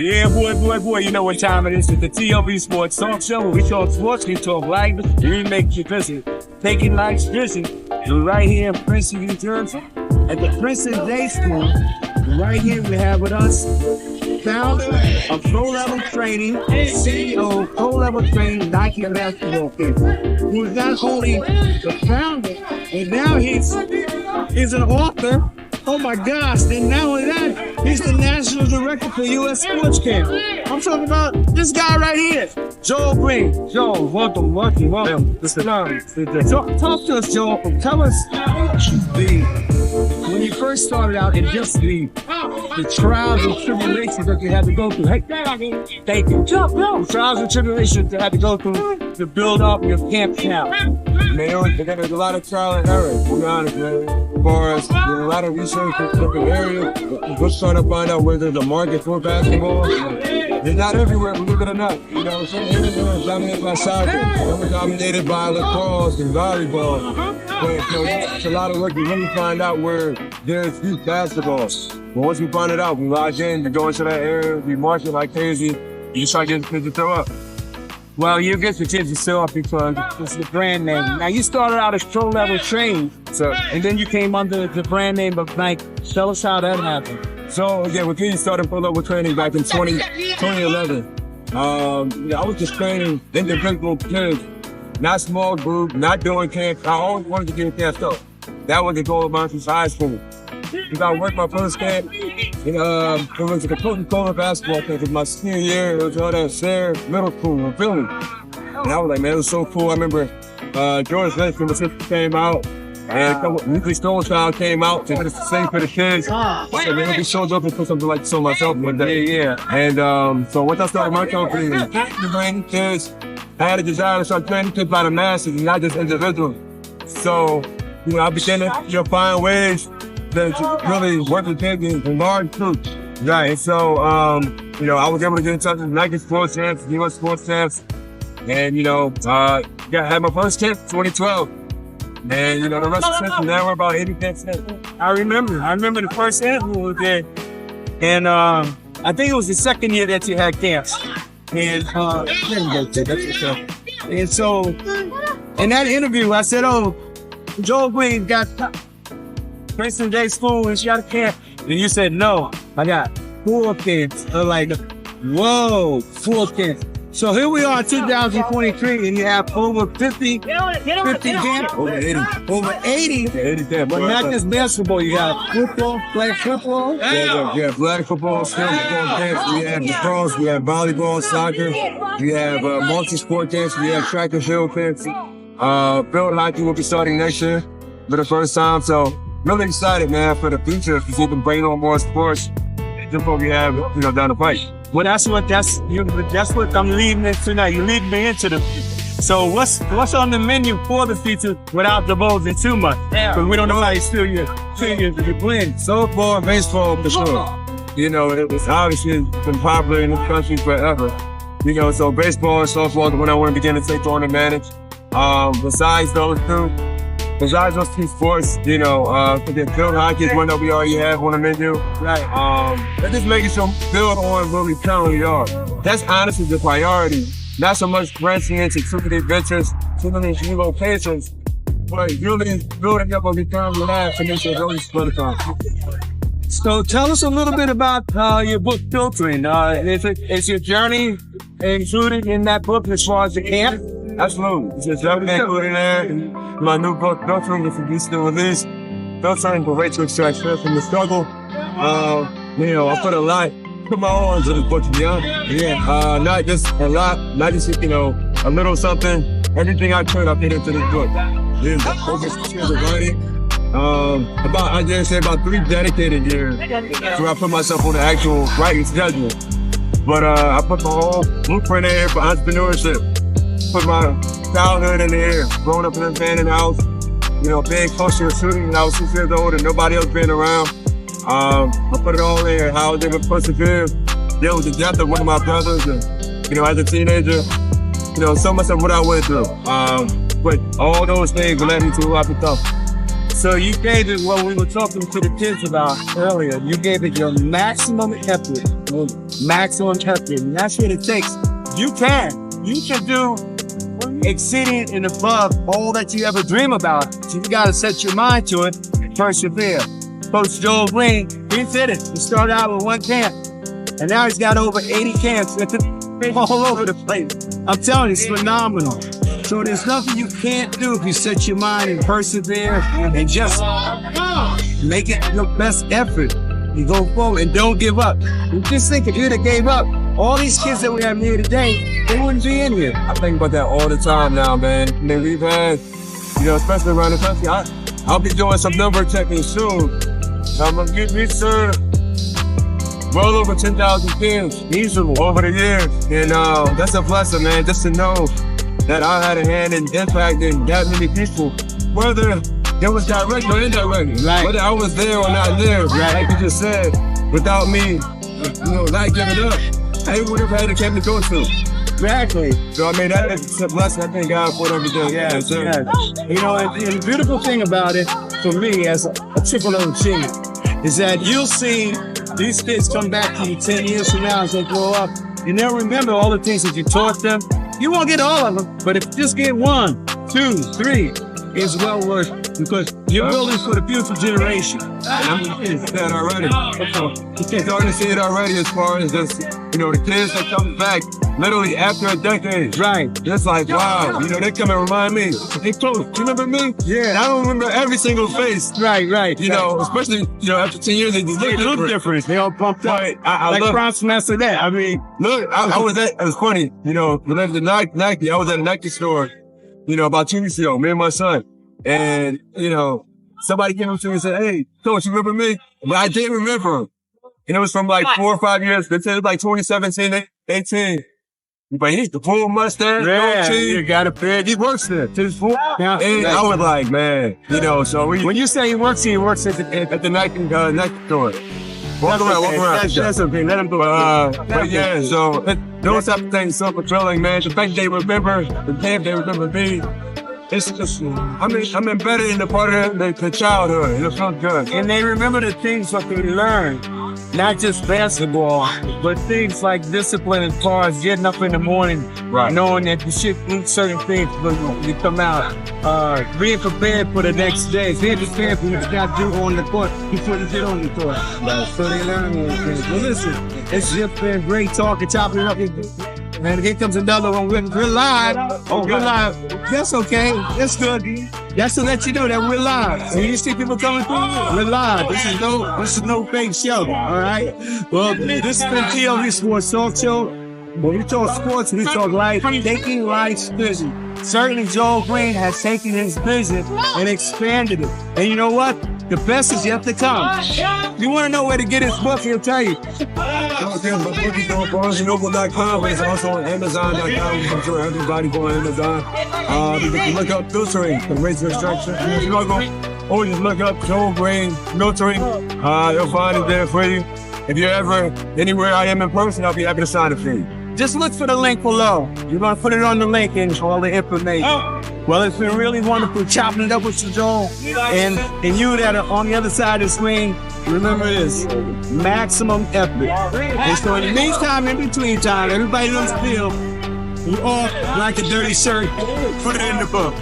Yeah, boy, you know what time it is. It's the TLV Sports Talk Show where we talk sports, we talk life, we make you visit. Taking life's vision. We're right here in Princeton, New Jersey, at the Princeton Day School. Right here we have with us founder of Pro-Level Training, CEO of Pro-Level Training, Nike basketball team, who is not only the founder, and now he's an author. Oh my gosh, and not only that, he's the national director for USSPORTSCAMPS. I'm talking about this guy right here, Joel Green. Joel, welcome. Talk to us, Joel. Tell us when you first started out and just the trials and tribulations that you had to go through. Hey, thank you. The trials and tribulations that you had to go through to build up your camp now. Man, there was a lot of trial and error, to be honest, man. As far as there's a lot of research in different areas, we're trying to find out where there's a market for basketball. It's not everywhere, believe it or not. You know, some areas are dominated by soccer, some are dominated by lacrosse and volleyball. But it's a lot of work to really find out where there's youth basketball. But once we find it out, we lodge in, we go into that area, we market like crazy, you start getting kids to throw up. Well, you get the kids to show up because it's the brand name. Now, you started out as Pro-Level Training, and then you came under the brand name of Nike. Tell us how that happened. So, yeah, we started Pro-Level Training back in 2011. I was just training individual kids, not small group, not doing camp. I always wanted to get camp stuff. That was the goal of mine since high school. Because I worked my first camp, it was a Coca-Cola basketball camp. It was my senior year. It was all that Sayre Middle School in Philly. And I was like, man, it was so cool. I remember George Lynch came out, and Weekly Stone Child came out to do the same for the kids. So man, we showed up and put something like this on myself one day. Yeah. And so once I started my company, training kids, I had a desire to start training kids by the masses, not just individuals. So, I began to find ways to really work with kids in large groups. Right. So, I was able to get in touch with Nike Sports Camps, USSPORTSCAMPS, and had my first camp in 2012. And the rest of the season, now we're about 80%. I remember the first camp we were there, and I think it was the second year that you had camps. And so in that interview, I said, "Oh, Joel Green got Princeton Day School and she got a camp." And you said, "No, I got 4 kids." I'm like, whoa, 4 kids. So here we are, 2023, and you have over 50 camps. Over 80. Over 80. Yeah, 80 camps. But not just basketball, you got football, flag football. Yeah, flag football, skill football camps. We have lacrosse, we have volleyball, soccer. We have multi-sport camps. We have track and field camps. Field hockey will be starting next year for the first time. So really excited, man, for the future. If we can bring on more sports, just what we have, down the pipe. Well, that's what I'm leading into now. You're leading me into the future. So what's on the menu for the future without divulging too much? Because we don't know how you still your playing. Softball, baseball, for sure. It was obviously been popular in this country forever. So baseball and softball is when I want to begin to take on advantage. Besides those two sports, the field hockey is one that we already have on the menu. Right. They're just making some build on where we currently are. That's honestly the priority. Not so much branching into too many ventures, too many new locations, but really building up what we currently have to make sure really split it. So tell us a little bit about your book, Filtering. Is your journey included in that book as far as the camp? Absolutely. It's just everything included in there. My new book, Filtering, is to be still released. Filtering for way to extract stress from the struggle. I put my all into this book, to be honest. Yeah. Not just a lot, not just, a little something. Everything I could, I put into this book. There's a focus of writing. About 3 dedicated years where I put myself on the actual writing schedule. But I put my whole blueprint in here for entrepreneurship. Put my childhood in there, growing up in an abandoned house, being close to a shooting when I was 6 years old and nobody else being around. I put it all in there, how I was able to persevere, deal with the death of one of my brothers, and, as a teenager, so much of what I went through. But all those things led me to a lot of stuff. So you gave it what we were talking to the kids about earlier. You gave it your maximum effort. Maximum effort. And that's what it takes. You can do exceeding and above all that you ever dream about. So you gotta set your mind to it and persevere. Coach Joel Green, he said it. He started out with 1 camp. And now he's got over 80 camps all over the place. I'm telling you, it's phenomenal. So there's nothing you can't do if you set your mind and persevere and just make it your best effort. You go forward and don't give up. You just think if you'd have gave up, all these kids that we have here today, they wouldn't be in here. I think about that all the time now, man. I mean, we've had, especially around the country, I'll be doing some number checking soon. I'm gonna get me served well over 10,000 kids easily over the years. And that's a blessing, man, just to know that I had a hand in impacting that many people, whether it was direct or indirect, right. Whether I was there or not there, right. Like you just said, without me, not giving up, I would have had a camp to go to. Exactly. So I mean, that's a blessing. I thank God for everything. Yeah. And the beautiful thing about it, for me, as a triple achievement, is that you'll see these kids come back to you 10 years from now as they grow up, and they'll remember all the things that you taught them. You won't get all of them, but if you just get 1, 2, 3, it's well worth it because you're building for the future generation. And I'm starting to see that already. Starting to see it already as far as just, the kids that come back literally after a decade. Right. It's like, wow, they come and remind me. Hey, Coach, you remember me? Yeah. And I don't remember every single face. Right. Especially, after 10 years, they look different. They all pumped up. I like love Cross Master that. I mean, look, it was funny, related to Nike, I was at a Nike store, about 2 weeks ago, me and my son. And, somebody came up to me and said, hey, Coach, you remember me? But I didn't remember him. And it was from like 4 or 5 years. They said it was like 2017, 18. But he's the full mustache. Yeah, you got a beard. He works there to his full. Yeah, and I was like, man, so when you say he works at the Nike store. Walk around. That's okay. Let him do it. But yeah, so those type of things so fulfilling, man. The fact they remember the camp, they remember me. It's just, I'm embedded in the part of the childhood. It feels good. And they remember the things that they learned. Not just basketball, but things like discipline as far as getting up in the morning, right. Knowing that you should eat certain things when you come out, being prepared for the next day, being prepared for what you got to do on the court before you get on the court. Right. So they learn those things. Well, listen, it's just been great talking, chopping it up. Man, here comes another one. We're live. We're live. That's okay. That's good. That's to let you know that we're live. So you see people coming through, we're live. This is no fake show. All right. Well, this has been TLV Sports Talk Show. When we talk sports, we talk life, taking life's vision. Certainly, Joel Green has taken his vision and expanded it. And you know what? The best is yet to come. If you want to know where to get his book, he'll tell you. My book is on BarnesandNoble.com, but it's also on Amazon.com. I'm sure everybody go on Amazon. You can look up filtering for race restriction. Or just look up Joel Green filtering. You'll find it there for you. If you're ever anywhere I am in person, I'll be happy to sign it for you. Just look for the link below. You're going to put it on the link and all the information. Well, it's been really wonderful chopping it up with you, Joel. And you that are on the other side of the screen, remember this, maximum effort. And so in the meantime, in between time, everybody knows the deal. You all like a dirty shirt, put it in the book.